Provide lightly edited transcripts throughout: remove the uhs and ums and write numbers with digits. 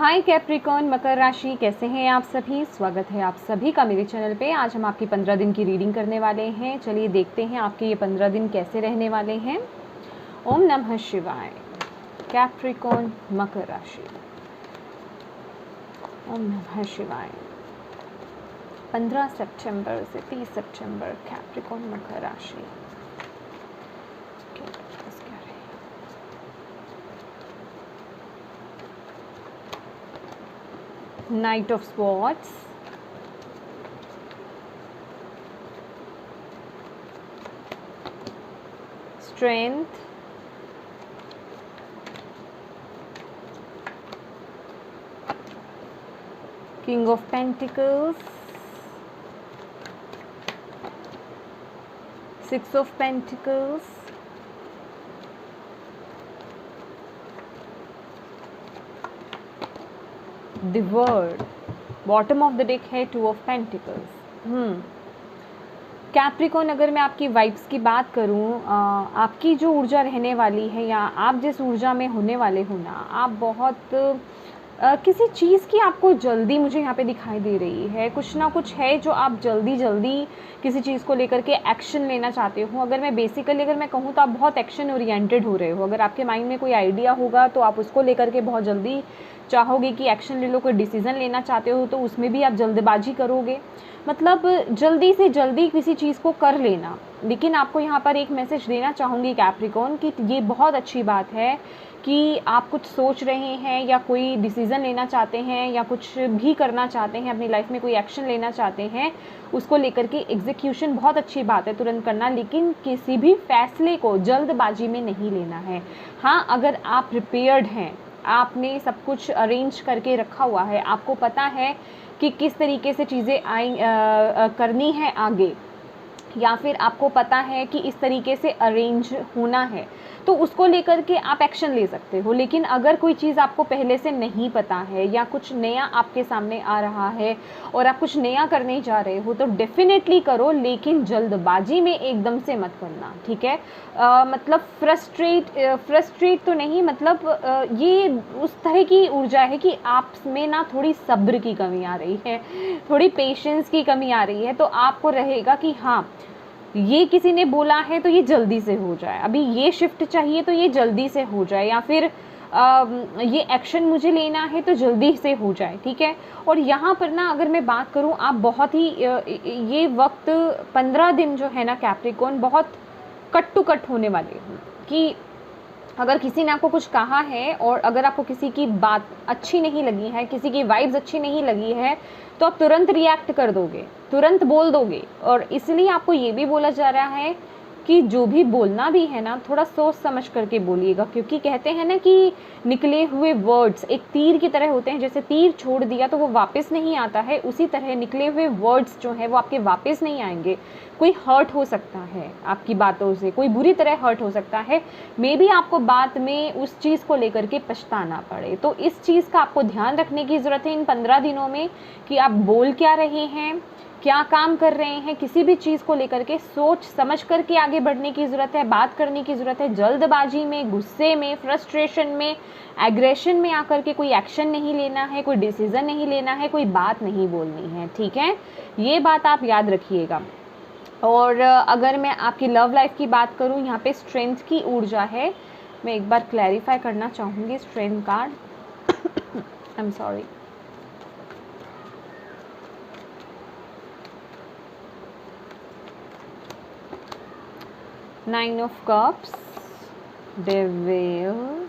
हाय Capricorn मकर राशि, कैसे हैं आप सभी। स्वागत है आप सभी का मेरे चैनल पे। आज हम आपकी 15 दिन की रीडिंग करने वाले हैं। चलिए देखते हैं आपके ये 15 दिन कैसे रहने वाले हैं। ओम नमः शिवाय। कैप्रिकॉर्न मकर राशि, ओम नमः शिवाय। 15 सितंबर से 30 सितंबर कैप्रिकॉर्न मकर राशि। Knight of Swords, Strength, King of Pentacles, Six of Pentacles, The World, bottom of the deck है टू ऑफ पेंटिकल्स। कैप्रिकॉर्न, अगर मैं आपकी वाइब्स की बात करूं, आपकी जो ऊर्जा रहने वाली है या आप जिस ऊर्जा में होने वाले हो ना, आप बहुत किसी चीज़ की आपको जल्दी मुझे यहाँ पे दिखाई दे रही है। कुछ ना कुछ है जो आप जल्दी जल्दी किसी चीज़ को लेकर के एक्शन लेना चाहते हो। अगर मैं कहूँ तो आप बहुत एक्शन ओरिएंटेड हो रहे हो। अगर आपके माइंड में कोई आइडिया होगा तो आप उसको लेकर के बहुत जल्दी चाहोगे कि एक्शन ले लो। कोई डिसीज़न लेना चाहते हो तो उसमें भी आप जल्दबाजी करोगे, मतलब जल्दी से जल्दी किसी चीज़ को कर लेना। लेकिन आपको यहाँ पर एक मैसेज देना चाहूँगी कैप्रिकॉर्न कि ये बहुत अच्छी बात है कि आप कुछ सोच रहे हैं या कोई डिसीज़न लेना चाहते हैं या कुछ भी करना चाहते हैं, अपनी लाइफ में कोई एक्शन लेना चाहते हैं, उसको लेकर के एग्जीक्यूशन बहुत अच्छी बात है तुरंत करना। लेकिन किसी भी फैसले को जल्दबाजी में नहीं लेना है। हाँ, अगर आप प्रिपेयर्ड हैं, आपने सब कुछ अरेंज करके रखा हुआ है, आपको पता है कि किस तरीके से चीज़ें करनी है आगे, या फिर आपको पता है कि इस तरीके से अरेंज होना है, तो उसको लेकर के आप एक्शन ले सकते हो। लेकिन अगर कोई चीज़ आपको पहले से नहीं पता है या कुछ नया आपके सामने आ रहा है और आप कुछ नया करने जा रहे हो तो डेफिनेटली करो, लेकिन जल्दबाजी में एकदम से मत करना, ठीक है। मतलब फ्रस्ट्रेट तो नहीं, मतलब ये उस तरह की ऊर्जा है कि आप में ना थोड़ी सब्र की कमी आ रही है, थोड़ी पेशेंस की कमी आ रही है। तो आपको रहेगा कि हाँ, ये किसी ने बोला है तो ये जल्दी से हो जाए, अभी ये शिफ्ट चाहिए तो ये जल्दी से हो जाए, या फिर ये एक्शन मुझे लेना है तो जल्दी से हो जाए, ठीक है। और यहाँ पर ना अगर मैं बात करूँ, आप बहुत ही ये वक्त 15 दिन जो है ना कैप्रिकॉर्न, बहुत कट टू कट होने वाले हो। कि अगर किसी ने आपको कुछ कहा है और अगर आपको किसी की बात अच्छी नहीं लगी है, किसी की वाइब्स अच्छी नहीं लगी है, तो आप तुरंत रिएक्ट कर दोगे, तुरंत बोल दोगे। और इसलिए आपको ये भी बोला जा रहा है कि जो भी बोलना भी है ना, थोड़ा सोच समझ करके बोलिएगा। क्योंकि कहते हैं ना कि निकले हुए वर्ड्स एक तीर की तरह होते हैं। जैसे तीर छोड़ दिया तो वो वापस नहीं आता है, उसी तरह निकले हुए वर्ड्स जो है वो आपके वापस नहीं आएंगे। कोई हर्ट हो सकता है आपकी बातों से, कोई बुरी तरह हर्ट हो सकता है। मे बी आपको बाद में उस चीज़ को लेकर के पछताना पड़े। तो इस चीज़ का आपको ध्यान रखने की ज़रूरत है इन 15 दिनों में कि आप बोल क्या रहे हैं, क्या काम कर रहे हैं। किसी भी चीज़ को लेकर के सोच समझ करके आगे बढ़ने की ज़रूरत है, बात करने की ज़रूरत है। जल्दबाजी में, गुस्से में, फ्रस्ट्रेशन में, एग्रेशन में आकर के कोई एक्शन नहीं लेना है, कोई डिसीज़न नहीं लेना है, कोई बात नहीं बोलनी है, ठीक है। ये बात आप याद रखिएगा। और अगर मैं आपकी लव लाइफ की बात करूँ, यहाँ पे स्ट्रेंथ की ऊर्जा है। मैं एक बार क्लैरिफाई करना चाहूँगी strength card. I am sorry. Nine of cups, devil.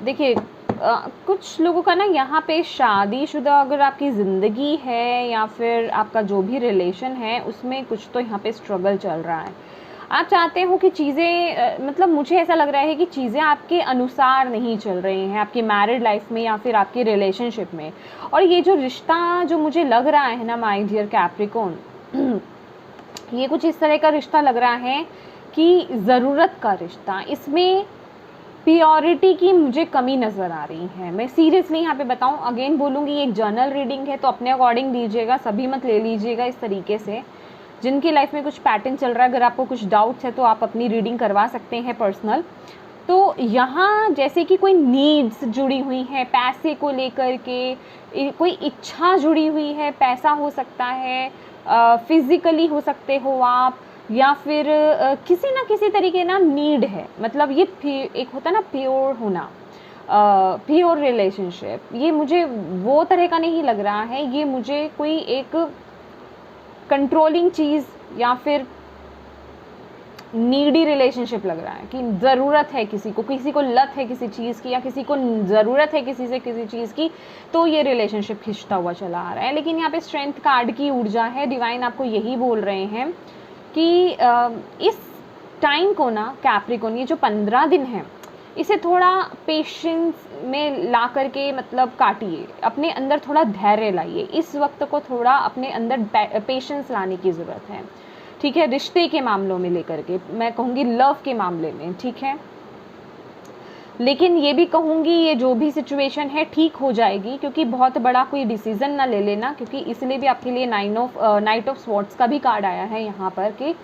देखिए, कुछ लोगों का ना यहाँ पे शादीशुदा अगर आपकी ज़िंदगी है या फिर आपका जो भी रिलेशन है, उसमें कुछ तो यहाँ पे स्ट्रगल चल रहा है। आप चाहते हो कि चीज़ें, मतलब मुझे ऐसा लग रहा है कि चीज़ें आपके अनुसार नहीं चल रही हैं आपकी मैरिड लाइफ में या फिर आपकी रिलेशनशिप में। और ये जो रिश्ता जो मुझे लग रहा है ना माय डियर कैप्रिकॉर्न, ये कुछ इस तरह का रिश्ता लग रहा है कि ज़रूरत का रिश्ता, इसमें प्योरिटी की मुझे कमी नज़र आ रही है। मैं सीरियसली यहाँ पे बताऊँ, अगेन बोलूँगी, ये एक जर्नल रीडिंग है तो अपने अकॉर्डिंग लीजिएगा, सभी मत ले लीजिएगा इस तरीके से। जिनकी लाइफ में कुछ पैटर्न चल रहा है, अगर आपको कुछ डाउट्स है तो आप अपनी रीडिंग करवा सकते हैं पर्सनल। तो यहाँ जैसे कि कोई नीड्स जुड़ी हुई हैं पैसे को लेकर के, कोई इच्छा जुड़ी हुई है, पैसा हो सकता है, फिज़िकली हो सकते हो आप, या फिर किसी ना किसी तरीके ना नीड है। मतलब ये एक होता है ना प्योर होना, प्योर रिलेशनशिप, ये मुझे वो तरह का नहीं लग रहा है। ये मुझे कोई एक कंट्रोलिंग चीज़ या फिर नीडी रिलेशनशिप लग रहा है कि ज़रूरत है किसी को लत है किसी चीज़ की, या किसी को ज़रूरत है किसी से किसी चीज़ की, तो ये रिलेशनशिप खिंचता हुआ चला आ रहा है। लेकिन यहाँ पे स्ट्रेंथ कार्ड की ऊर्जा है, डिवाइन आपको यही बोल रहे हैं कि इस टाइम को ना कैप्रिकॉर्न, ये जो 15 दिन है, इसे थोड़ा पेशेंस में ला करके मतलब काटिए, अपने अंदर थोड़ा धैर्य लाइए। इस वक्त को थोड़ा अपने अंदर पेशेंस लाने की ज़रूरत है, ठीक है। रिश्ते के मामलों में लेकर के, मैं कहूँगी लव के मामले में, ठीक है। लेकिन ये भी कहूँगी ये जो भी सिचुएशन है ठीक हो जाएगी, क्योंकि बहुत बड़ा कोई डिसीज़न ना ले लेना, क्योंकि इसलिए भी आपके लिए नाइट ऑफ स्वॉर्ड्स का भी कार्ड आया है यहाँ पर कि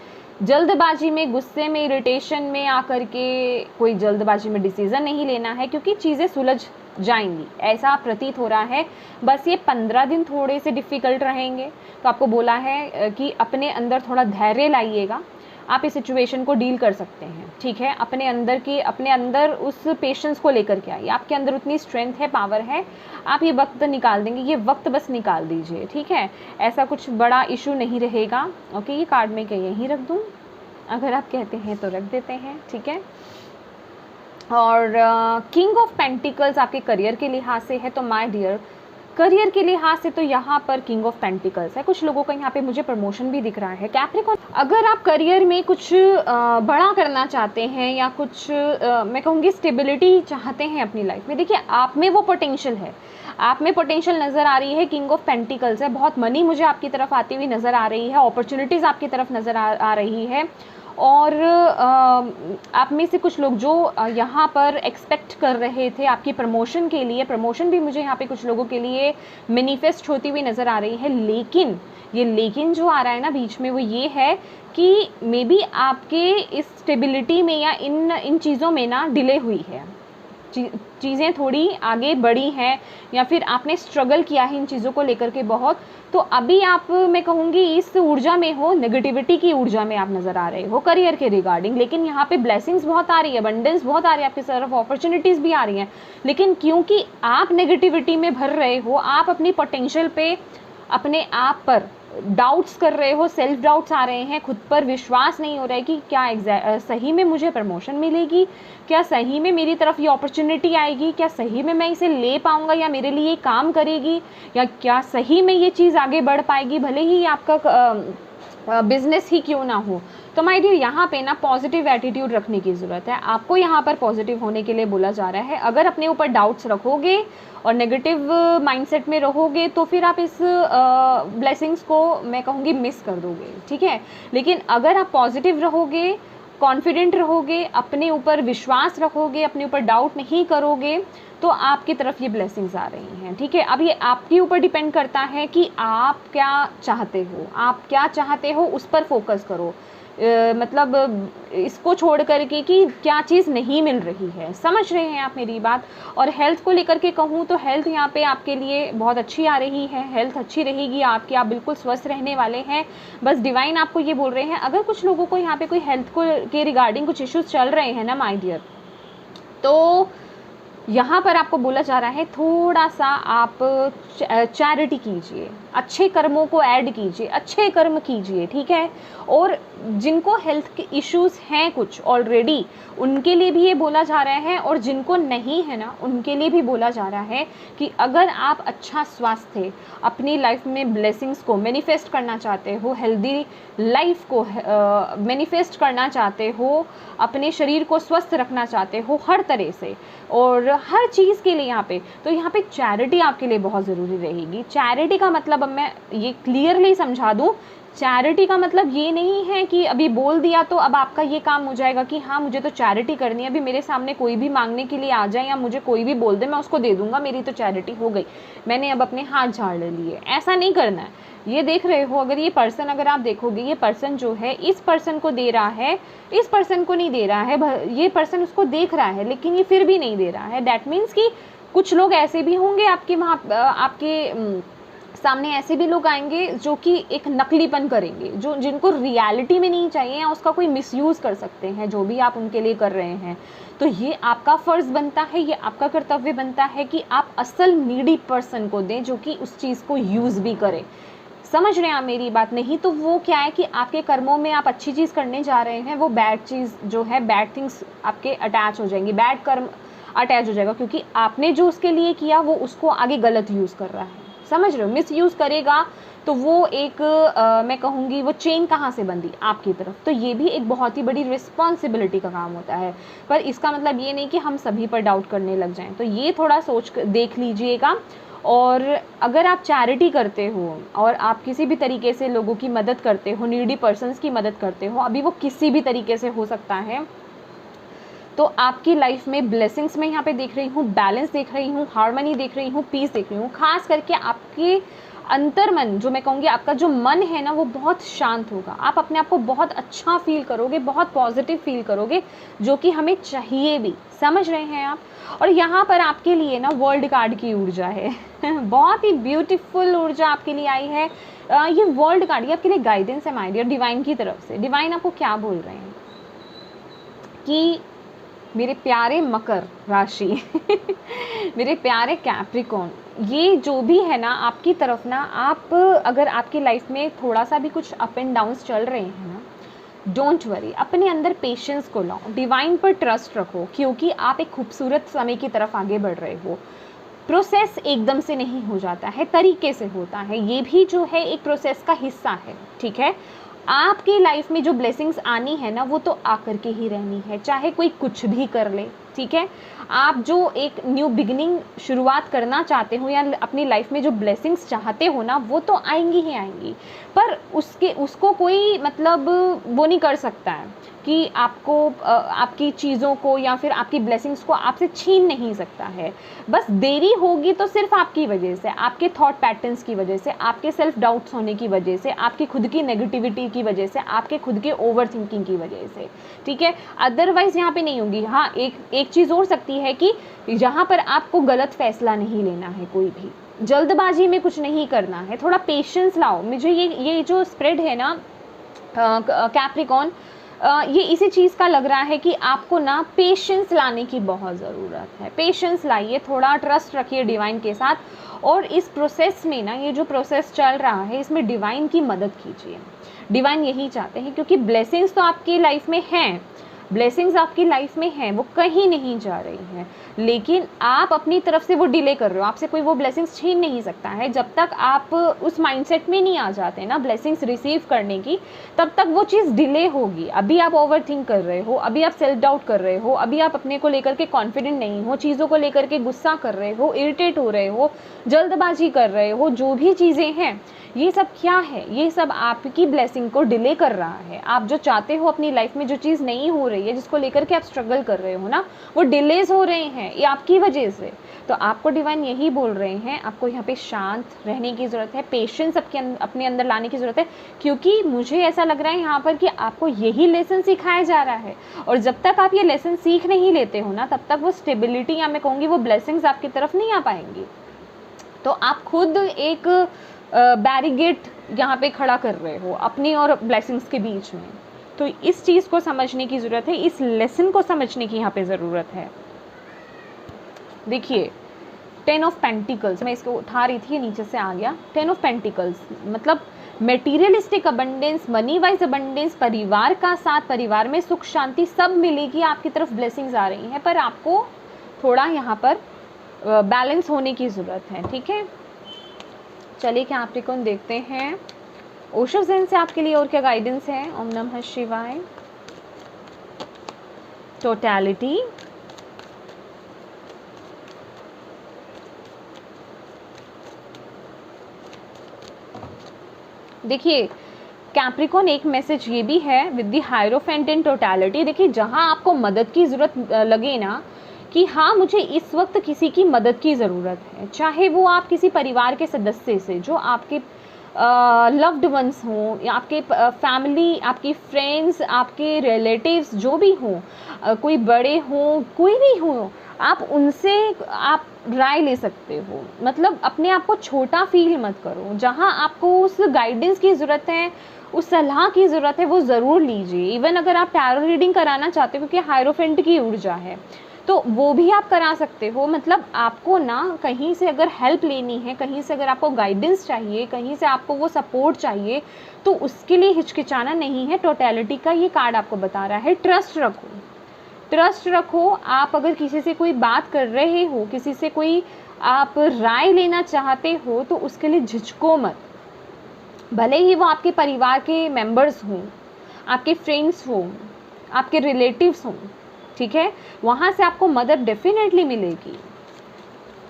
जल्दबाजी में, गुस्से में, इरिटेशन में आकर के कोई जल्दबाजी में डिसीज़न नहीं लेना है, क्योंकि चीज़ें सुलझ जाएंगी, ऐसा प्रतीत हो रहा है। बस ये 15 दिन थोड़े से डिफ़िकल्ट रहेंगे, तो आपको बोला है कि अपने अंदर थोड़ा धैर्य लाइएगा, आप इस सिचुएशन को डील कर सकते हैं, ठीक है। अपने अंदर उस पेशेंस को लेकर के आइए, आपके अंदर उतनी स्ट्रेंथ है, पावर है, आप ये वक्त निकाल देंगे, ये वक्त बस निकाल दीजिए, ठीक है। ऐसा कुछ बड़ा इशू नहीं रहेगा। ओके, ये कार्ड में क्या यहीं रख दूँ? अगर आप कहते हैं तो रख देते हैं, ठीक है। और किंग ऑफ पेंटिकल्स आपके करियर के लिहाज से है, तो माय डियर करियर के लिहाज से तो यहाँ पर किंग ऑफ पेंटिकल्स है। कुछ लोगों का यहाँ पे मुझे प्रमोशन भी दिख रहा है। कैप्रिकॉर्न, अगर आप करियर में कुछ बड़ा करना चाहते हैं या कुछ मैं कहूँगी स्टेबिलिटी चाहते हैं अपनी लाइफ में, देखिए आप में वो पोटेंशियल है, आप में पोटेंशियल नज़र आ रही है। किंग ऑफ पेंटिकल्स है, बहुत मनी मुझे आपकी तरफ आती हुई नज़र आ रही है, अपॉर्चुनिटीज़ आपकी तरफ नज़र आ रही है। और आप में से कुछ लोग जो यहाँ पर एक्सपेक्ट कर रहे थे आपकी प्रमोशन के लिए, प्रमोशन भी मुझे यहाँ पे कुछ लोगों के लिए मैनिफेस्ट होती हुई नज़र आ रही है। लेकिन जो आ रहा है ना बीच में, वो ये है कि मे बी आपके इस स्टेबिलिटी में या इन चीज़ों में ना डिले हुई है, चीज़ें थोड़ी आगे बढ़ी हैं, या फिर आपने स्ट्रगल किया है इन चीज़ों को लेकर के बहुत, तो अभी आप, मैं कहूँगी इस ऊर्जा में हो, नेगेटिविटी की ऊर्जा में आप नज़र आ रहे हो करियर के रिगार्डिंग। लेकिन यहाँ पे ब्लेसिंग्स बहुत आ रही है, अबंडेंस बहुत आ रही है, आपकी तरफ अपॉर्चुनिटीज़ भी आ रही हैं। लेकिन क्योंकि आप नेगेटिविटी में भर रहे हो, आप अपनी पोटेंशियल पे, अपने आप पर डाउट्स कर रहे हो, सेल्फ डाउट्स आ रहे हैं, खुद पर विश्वास नहीं हो रहा है कि क्या सही में मुझे प्रमोशन मिलेगी, क्या सही में मेरी तरफ ये अपॉर्चुनिटी आएगी, क्या सही में मैं इसे ले पाऊँगा या मेरे लिए काम करेगी, या क्या सही में ये चीज़ आगे बढ़ पाएगी, भले ही आपका बिजनेस ही क्यों ना हो। तो माय डियर यहाँ पे ना पॉजिटिव एटीट्यूड रखने की ज़रूरत है, आपको यहाँ पर पॉजिटिव होने के लिए बोला जा रहा है। अगर अपने ऊपर डाउट्स रखोगे और नेगेटिव माइंडसेट में रहोगे तो फिर आप इस ब्लेसिंग्स को, मैं कहूँगी, मिस कर दोगे, ठीक है। लेकिन अगर आप पॉजिटिव रहोगे, कॉन्फिडेंट रहोगे, अपने ऊपर विश्वास रखोगे, अपने ऊपर डाउट नहीं करोगे, तो आपकी तरफ ये ब्लेसिंग्स आ रही हैं, ठीक है। अब ये आपके ऊपर डिपेंड करता है कि आप क्या चाहते हो, आप क्या चाहते हो उस पर फोकस करो। मतलब इसको छोड़ करके कि क्या चीज़ नहीं मिल रही है, समझ रहे हैं आप मेरी बात। और हेल्थ को लेकर के कहूँ तो हेल्थ यहाँ पे आपके लिए बहुत अच्छी आ रही है, हेल्थ अच्छी रहेगी आपकी, आप बिल्कुल स्वस्थ रहने वाले हैं। बस डिवाइन आपको ये बोल रहे हैं, अगर कुछ लोगों को यहाँ पे कोई हेल्थ को के रिगार्डिंग कुछ इश्यूज चल रहे हैं ना माय डियर, तो यहाँ पर आपको बोला जा रहा है थोड़ा सा आप चैरिटी कीजिए, अच्छे कर्मों को ऐड कीजिए, अच्छे कर्म कीजिए, ठीक है। और जिनको हेल्थ के इश्यूज़ हैं कुछ ऑलरेडी, उनके लिए भी ये बोला जा रहा है, और जिनको नहीं है ना उनके लिए भी बोला जा रहा है कि अगर आप अच्छा स्वास्थ्य, अपनी लाइफ में ब्लेसिंग्स को मैनिफेस्ट करना चाहते हो, हेल्दी लाइफ को मैनिफेस्ट करना चाहते हो, अपने शरीर को स्वस्थ रखना चाहते हो हर तरह से और हर चीज़ के लिए यहाँ पे चैरिटी आपके लिए बहुत ज़रूरी रहेगी। चैरिटी का मतलब अब मैं ये क्लियरली समझा दूँ, चैरिटी का मतलब ये नहीं है कि अभी बोल दिया तो अब आपका ये काम हो जाएगा कि हाँ मुझे तो चैरिटी करनी है, अभी मेरे सामने कोई भी मांगने के लिए आ जाए या मुझे कोई भी बोल दे मैं उसको दे दूंगा, मेरी तो चैरिटी हो गई, मैंने अब अपने हाथ झाड़ लिए। ऐसा नहीं करना है। ये देख रहे हो, अगर ये पर्सन, अगर आप देखोगे ये पर्सन जो है इस पर्सन को दे रहा है, इस पर्सन को नहीं दे रहा है, ये पर्सन उसको देख रहा है लेकिन ये फिर भी नहीं दे रहा है। दैट मीन्स कि कुछ लोग ऐसे भी होंगे आपके वहाँ, आपके सामने ऐसे भी लोग आएंगे जो कि एक नकलीपन करेंगे, जो जिनको रियलिटी में नहीं चाहिए या उसका कोई मिसयूज़ कर सकते हैं जो भी आप उनके लिए कर रहे हैं। तो ये आपका फ़र्ज़ बनता है, ये आपका कर्तव्य बनता है कि आप असल नीडी पर्सन को दें जो कि उस चीज़ को यूज़ भी करे। समझ रहे हैं आप मेरी बात? नहीं तो वो क्या है कि आपके कर्मों में आप अच्छी चीज़ करने जा रहे हैं, वो बैड चीज़ जो है, बैड थिंग्स आपके अटैच हो जाएंगी, बैड कर्म अटैच हो जाएगा, क्योंकि आपने जो उसके लिए किया वो उसको आगे गलत यूज़ कर रहा है। समझ रहे हो? मिस यूज़ करेगा तो वो एक मैं कहूँगी वो चेन कहाँ से बंधी आपकी तरफ। तो ये भी एक बहुत ही बड़ी रिस्पॉन्सिबिलिटी का काम होता है। पर इसका मतलब ये नहीं कि हम सभी पर डाउट करने लग जाएं, तो ये थोड़ा सोच देख लीजिएगा। और अगर आप चैरिटी करते हो और आप किसी भी तरीके से लोगों की मदद करते हो, नीडी पर्सन्स की मदद करते हो, अभी वो किसी भी तरीके से हो सकता है, तो आपकी लाइफ में ब्लेसिंग्स मैं यहाँ पे देख रही हूँ, बैलेंस देख रही हूँ, हार्मनी देख रही हूँ, पीस देख रही हूँ। खास करके आपके अंतर्मन, जो मैं कहूँगी आपका जो मन है ना, वो बहुत शांत होगा। आप अपने आप को बहुत अच्छा फील करोगे, बहुत पॉजिटिव फील करोगे, जो कि हमें चाहिए भी। समझ रहे हैं आप? और यहाँ पर आपके लिए ना वर्ल्ड कार्ड की ऊर्जा है बहुत ही ब्यूटीफुल ऊर्जा आपके लिए आई है। ये वर्ल्ड कार्ड, ये आपके लिए गाइडेंस है माय डियर, डिवाइन की तरफ से। डिवाइन आपको क्या बोल रहे हैं कि मेरे प्यारे मकर राशि मेरे प्यारे कैप्रिकॉर्न, ये जो भी है ना आपकी तरफ ना, आप अगर आपकी लाइफ में थोड़ा सा भी कुछ अप एंड डाउन्स चल रहे हैं ना, डोंट वरी, अपने अंदर पेशेंस को लाओ, डिवाइन पर ट्रस्ट रखो, क्योंकि आप एक खूबसूरत समय की तरफ आगे बढ़ रहे हो। प्रोसेस एकदम से नहीं हो जाता है, तरीके से होता है। ये भी जो है एक प्रोसेस का हिस्सा है, ठीक है। आपकी लाइफ में जो ब्लेसिंग्स आनी है ना, वो तो आकर के ही रहनी है, चाहे कोई कुछ भी कर ले, ठीक है। आप जो एक न्यू बिगिनिंग शुरुआत करना चाहते हो या अपनी लाइफ में जो ब्लेसिंग्स चाहते हो ना, वो तो आएंगी ही आएंगी, पर उसको कोई मतलब वो नहीं कर सकता है कि आपको आपकी चीज़ों को या फिर आपकी ब्लेसिंग्स को आपसे छीन नहीं सकता है। बस देरी होगी तो सिर्फ आपकी वजह से, आपके थॉट पैटर्न्स की वजह से, आपके सेल्फ डाउट्स होने की वजह से, आपकी खुद की नेगेटिविटी की वजह से, आपके खुद के ओवर थिंकिंग की वजह से, ठीक है। अदरवाइज यहाँ पे नहीं होगी। हाँ, एक चीज़ हो सकती है कि यहाँ पर आपको गलत फैसला नहीं लेना है, कोई भी जल्दबाजी में कुछ नहीं करना है, थोड़ा पेशेंस लाओ। मुझे ये जो स्प्रेड है ना कैप्रिकॉर्न, ये इसी चीज़ का लग रहा है कि आपको ना पेशेंस लाने की बहुत ज़रूरत है। पेशेंस लाइए, थोड़ा ट्रस्ट रखिए डिवाइन के साथ, और इस प्रोसेस में ना, ये जो प्रोसेस चल रहा है इसमें डिवाइन की मदद कीजिए। डिवाइन यही चाहते हैं, क्योंकि ब्लेसिंग्स तो आपकी लाइफ में हैं, ब्लेसिंग्स आपकी लाइफ में हैं, वो कहीं नहीं जा रही हैं, लेकिन आप अपनी तरफ से वो डिले कर रहे हो। आपसे कोई वो ब्लेसिंग्स छीन नहीं सकता है। जब तक आप उस माइंडसेट में नहीं आ जाते ना ब्लेसिंग्स रिसीव करने की, तब तक वो चीज़ डिले होगी। अभी आप ओवर थिंक कर रहे हो, अभी आप सेल्फ डाउट कर रहे हो, अभी आप अपने को लेकर के कॉन्फिडेंट नहीं हो, चीज़ों को लेकर के गुस्सा कर रहे हो, इरिटेट हो रहे हो, जल्दबाजी कर रहे हो, जो भी चीज़ें हैं, ये सब क्या है? ये सब आपकी ब्लेसिंग को डिले कर रहा है। आप जो चाहते हो अपनी लाइफ में, जो चीज़ नहीं हो रही है, जिसको लेकर के आप स्ट्रगल कर रहे हो ना, वो डिलेज हो रहे हैं, ये आपकी वजह से। तो आपको डिवाइन यही बोल रहे हैं, आपको यहाँ पे शांत रहने की ज़रूरत है, पेशेंस अपने अंदर लाने की ज़रूरत है, क्योंकि मुझे ऐसा लग रहा है यहाँ पर कि आपको यही लेसन सिखाया जा रहा है। और जब तक आप ये लेसन सीख नहीं लेते हो ना, तब तक वो स्टेबिलिटी, या मैं कहूँगी वो ब्लेसिंग्स आपकी तरफ नहीं आ पाएंगी। तो आप खुद एक बैरिगेट यहाँ पे खड़ा कर रहे हो अपनी और ब्लेसिंग्स के बीच में। तो इस चीज़ को समझने की ज़रूरत है, इस लेसन को समझने की यहाँ पे ज़रूरत है। देखिए 10 ऑफ पेंटिकल्स, मैं इसको उठा रही थी, नीचे से आ गया। 10 ऑफ पेंटिकल्स मतलब materialistic abundance, money wise abundance, परिवार का साथ, परिवार में सुख शांति सब मिलेगी, आपकी तरफ ब्लेसिंग्स आ रही हैं, पर आपको थोड़ा यहाँ पर बैलेंस होने की ज़रूरत है, ठीक है। चलिए कैप्रिकॉर्न देखते हैं ओशो ज़ेन से आपके लिए और क्या गाइडेंस है। ओम नमः शिवाय। टोटलिटी, देखिए कैप्रिकॉन एक मैसेज ये भी है with the hierophant in totality. देखिए जहाँ आपको मदद की ज़रूरत लगे ना, कि हाँ मुझे इस वक्त किसी की मदद की ज़रूरत है, चाहे वो आप किसी परिवार के सदस्य से जो आपके लव्ड वंस हों, या आपके फैमिली, आपकी फ्रेंड्स, आपके रिलेटिव्स जो भी हों, कोई बड़े हों, कोई भी हो, आप उनसे आप राय ले सकते हो। मतलब अपने आप को छोटा फील मत करो, जहाँ आपको उस गाइडेंस की ज़रूरत है, उस सलाह की ज़रूरत है, वो ज़रूर लीजिए। इवन अगर आप टैरो रीडिंग कराना चाहते हो, क्योंकि हायरोफेंट की ऊर्जा है, तो वो भी आप करा सकते हो। मतलब आपको ना कहीं से अगर हेल्प लेनी है, कहीं से अगर आपको गाइडेंस चाहिए, कहीं से आपको वो सपोर्ट चाहिए, तो उसके लिए हिचकिचाना नहीं है। टोटलिटी का ये कार्ड आपको बता रहा है ट्रस्ट रखो, ट्रस्ट रखो। आप अगर किसी से कोई बात कर रहे हो, किसी से कोई आप राय लेना चाहते हो, तो उसके लिए झिझको मत। भले ही वो आपके परिवार के मेंबर्स हों, आपके फ्रेंड्स हों, आपके रिलेटिव्स हों, ठीक है, वहाँ से आपको मदद डेफिनेटली मिलेगी।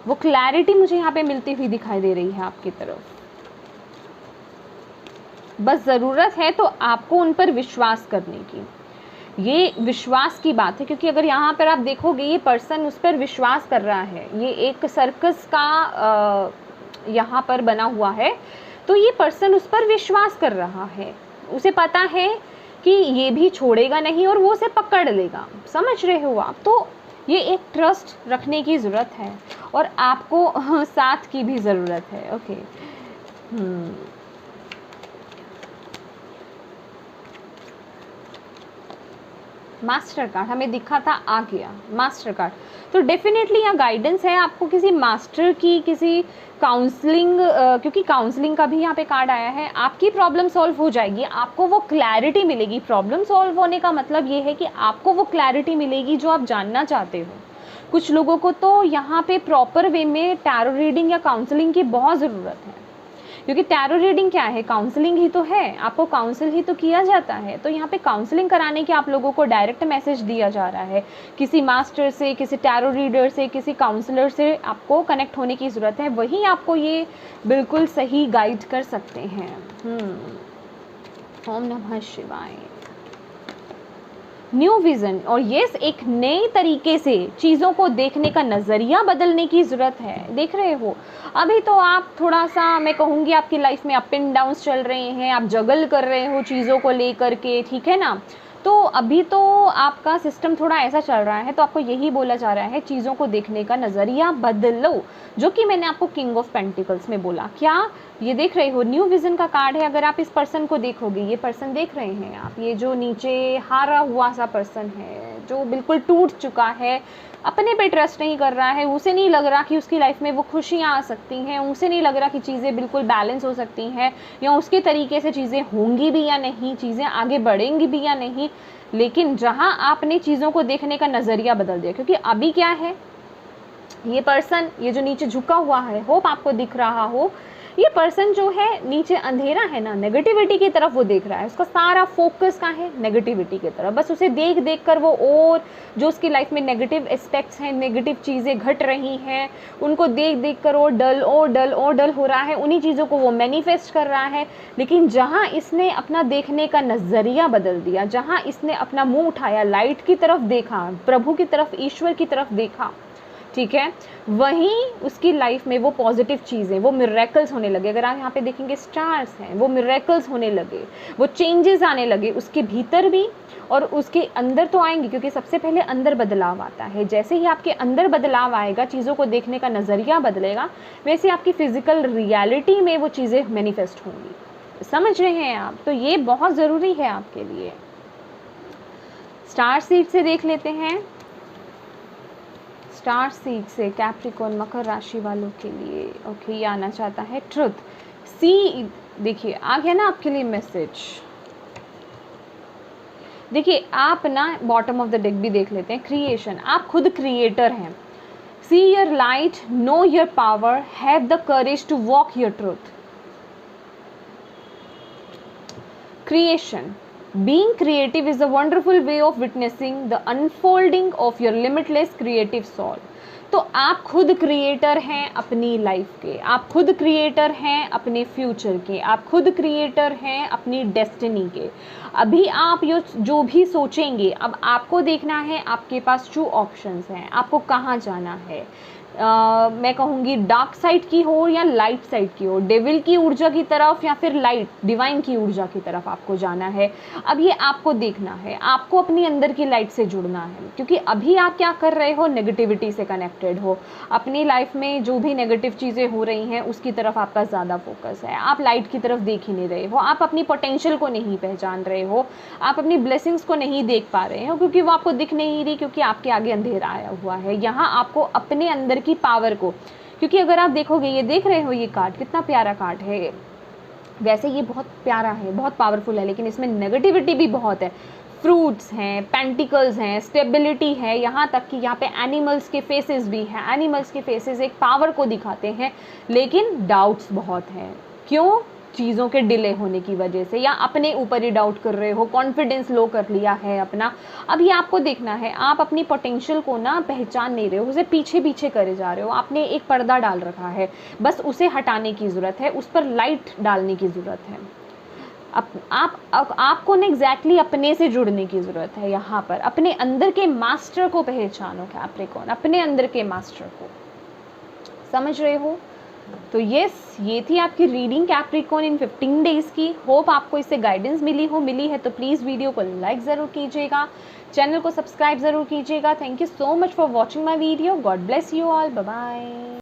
वो क्लैरिटी मुझे यहाँ पे मिलती हुई दिखाई दे रही है आपकी तरफ। बस ज़रूरत है तो आपको उन पर विश्वास करने की। ये विश्वास की बात है, क्योंकि अगर यहाँ पर आप देखोगे ये पर्सन उस पर विश्वास कर रहा है। ये एक सर्कस का यहाँ पर बना हुआ है, तो ये पर्सन उस पर विश्वास कर रहा है। उसे पता है कि ये भी छोड़ेगा नहीं और वो उसे पकड़ लेगा। समझ रहे हो आप? तो ये एक ट्रस्ट रखने की ज़रूरत है और आपको साथ की भी ज़रूरत है। ओके, मास्टर कार्ड हमें दिखा था, आ गया मास्टर कार्ड। तो डेफिनेटली यहाँ गाइडेंस है आपको किसी मास्टर की, किसी काउंसलिंग, क्योंकि काउंसलिंग का भी यहाँ पे कार्ड आया है। आपकी प्रॉब्लम सॉल्व हो जाएगी, आपको वो क्लैरिटी मिलेगी। प्रॉब्लम सॉल्व होने का मतलब ये है कि आपको वो क्लैरिटी मिलेगी जो आप जानना चाहते हो। कुछ लोगों को तो यहाँ पे प्रॉपर वे में टैरो रीडिंग या काउंसलिंग की बहुत ज़रूरत है, क्योंकि टैरो रीडिंग क्या है, काउंसलिंग ही तो है, आपको काउंसिल ही तो किया जाता है। तो यहाँ पे काउंसलिंग कराने के आप लोगों को डायरेक्ट मैसेज दिया जा रहा है। किसी मास्टर से, किसी टैरो रीडर से, किसी काउंसलर से आपको कनेक्ट होने की ज़रूरत है, वही आपको ये बिल्कुल सही गाइड कर सकते हैं। ओम नमः शिवाय। न्यू विज़न, और ये एक नए तरीके से चीज़ों को देखने का नज़रिया बदलने की ज़रूरत है। देख रहे हो, अभी तो आप थोड़ा सा, मैं कहूँगी आपकी लाइफ में अप एंड डाउन्स चल रहे हैं, आप जगल कर रहे हो चीज़ों को लेकर के, ठीक है ना। तो अभी तो आपका सिस्टम थोड़ा ऐसा चल रहा है, तो आपको यही बोला जा रहा है चीज़ों को देखने का नज़रिया बदलो, जो कि मैंने आपको किंग ऑफ पेंटिकल्स में बोला। क्या ये देख रहे हो, न्यू विज़न का कार्ड है। अगर आप इस पर्सन को देखोगे, ये पर्सन देख रहे हैं आप, ये जो नीचे हारा हुआ सा पर्सन है, जो बिल्कुल टूट चुका है, अपने पे ट्रस्ट नहीं कर रहा है, उसे नहीं लग रहा कि उसकी लाइफ में वो खुशियाँ आ सकती हैं, उसे नहीं लग रहा कि चीज़ें बिल्कुल बैलेंस हो सकती हैं, या उसके तरीके से चीज़ें होंगी भी या नहीं, चीज़ें आगे बढ़ेंगी भी या नहीं। लेकिन जहाँ आपने चीज़ों को देखने का नज़रिया बदल दिया, क्योंकि अभी क्या है, ये पर्सन, ये जो नीचे झुका हुआ है, होप आपको दिख रहा हो, ये पर्सन जो है नीचे अंधेरा है ना, नेगेटिविटी की तरफ वो देख रहा है। उसका सारा फोकस कहाँ है, नेगेटिविटी की तरफ। बस उसे देख देख कर वो, और जो उसकी लाइफ में नेगेटिव एस्पेक्ट्स हैं, नेगेटिव चीज़ें घट रही हैं, उनको देख देख कर वो डल और डल और डल हो रहा है, उन्हीं चीज़ों को वो मैनिफेस्ट कर रहा है। लेकिन जहाँ इसने अपना देखने का नज़रिया बदल दिया, जहाँ इसने अपना मुँह उठाया, लाइट की तरफ देखा, प्रभु की तरफ, ईश्वर की तरफ देखा, ठीक है, वहीं उसकी लाइफ में वो पॉजिटिव चीज़ें, वो मिरेकल्स होने लगे। अगर आप यहाँ पे देखेंगे स्टार्स हैं, वो मिरेकल्स होने लगे, वो चेंजेस आने लगे उसके भीतर भी और उसके अंदर तो आएंगे, क्योंकि सबसे पहले अंदर बदलाव आता है। जैसे ही आपके अंदर बदलाव आएगा, चीज़ों को देखने का नज़रिया बदलेगा, वैसे आपकी फिजिकल रियलिटी में वो चीज़ें मैनिफेस्ट होंगी। समझ रहे हैं आप? तो ये बहुत ज़रूरी है आपके लिए। स्टार सीड से देख लेते हैं। स्टार सीड से कैप्रिकॉर्न, मकर राशि वालों के लिए ओके, ये आना चाहता है ट्रुथ। सी, देखिए आ गया ना आपके लिए मैसेज। देखिए आप ना बॉटम ऑफ द डेक भी देख लेते हैं। क्रिएशन, आप खुद क्रिएटर हैं। See your light, know your power, have the courage to walk your truth. Creation, being creative is a wonderful way of witnessing the unfolding of your limitless creative soul. तो आप खुद creator हैं अपनी life के, आप खुद creator हैं अपने फ्यूचर के, आप खुद क्रिएटर हैं अपनी डेस्टिनी के। अभी आप जो भी सोचेंगे, अब आपको देखना है, आपके पास 2 ऑप्शंस हैं, आपको कहाँ जाना है। मैं कहूँगी डार्क साइड की हो या लाइट साइड की हो, डेविल की ऊर्जा की तरफ या फिर लाइट डिवाइन की ऊर्जा की तरफ आपको जाना है। अब ये आपको देखना है, आपको अपनी अंदर की लाइट से जुड़ना है, क्योंकि अभी आप क्या कर रहे हो, नेगेटिविटी से कनेक्टेड हो। अपनी लाइफ में जो भी नेगेटिव चीज़ें हो रही हैं उसकी तरफ आपका ज़्यादा फोकस है, आप लाइट की तरफ देख ही नहीं रहे हो, आप अपनी पोटेंशियल को नहीं पहचान रहे हो, आप अपनी ब्लेसिंग्स को नहीं देख पा रहे हो, क्योंकि वो आपको दिख नहीं रही, क्योंकि आपके आगे अंधेरा आया हुआ है। यहाँ आपको अपने अंदर की पावर को, क्योंकि अगर आप देखोगे, ये देख रहे हो ये कार्ड कितना प्यारा कार्ड है, वैसे ये बहुत प्यारा है, बहुत पावरफुल है, लेकिन इसमें नेगेटिविटी भी बहुत है। फ्रूट्स हैं, पेंटिकल्स हैं, स्टेबिलिटी है, यहाँ तक कि यहाँ पे एनिमल्स के फेसेस भी हैं। एनिमल्स के फेसेस एक पावर को दिखाते हैं, लेकिन डाउट्स बहुत हैं। क्यों? चीज़ों के डिले होने की वजह से, या अपने ऊपर ही डाउट कर रहे हो, कॉन्फिडेंस लो कर लिया है अपना। अब ये आपको देखना है, आप अपनी पोटेंशियल को ना पहचान नहीं रहे हो, उसे पीछे पीछे करे जा रहे हो। आपने एक पर्दा डाल रखा है, बस उसे हटाने की ज़रूरत है, उस पर लाइट डालने की ज़रूरत है। आपको ना एग्जैक्टली अपने से जुड़ने की ज़रूरत है। यहाँ पर अपने अंदर के मास्टर को पहचानो कैप्रिकॉर्न, अपने अंदर के मास्टर को, समझ रहे हो? तो यस, ये थी आपकी रीडिंग कैप्रिकॉर्न इन 15 डेज़ की। होप आपको इससे गाइडेंस मिली है तो प्लीज़ वीडियो को लाइक ज़रूर कीजिएगा, चैनल को सब्सक्राइब ज़रूर कीजिएगा। Thank you so much for watching my video. God bless you all, bye bye.